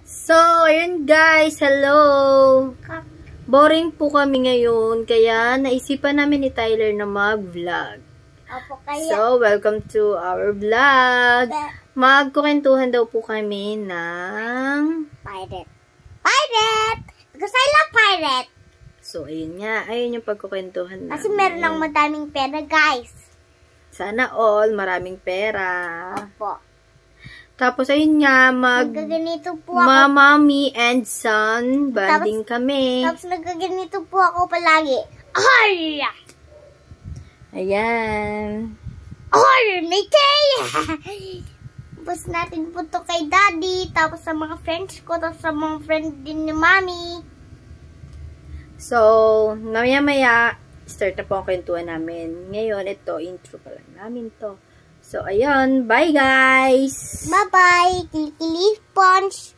So, ayun guys, hello! Boring po kami ngayon, kaya naisipan namin ni Tyler na mag-vlog. So, welcome to our vlog. Magkukwentuhan daw po kami ng pirate. Because I love pirate. So, ayun nga. Ayun yung pagkukwentuhan namin. Kasi meron lang madaming pera, guys. Sana all, maraming pera. Opo. Tapos, ayun nga, nagaganito po ako. Mommy and son, banding kami. Tapos, nagaganito po ako palagi. Ay! Ayan. Ay, may kaya! Tapos natin po to kay Daddy, tapos sa mga friends ko, tapos sa mga friend din ni Mommy. So, maya-maya, start na po ang kwentuhan namin. Ngayon, ito, intro pa lang namin to. So, ayun. Bye, guys! Bye-bye! Kilikili Sponge!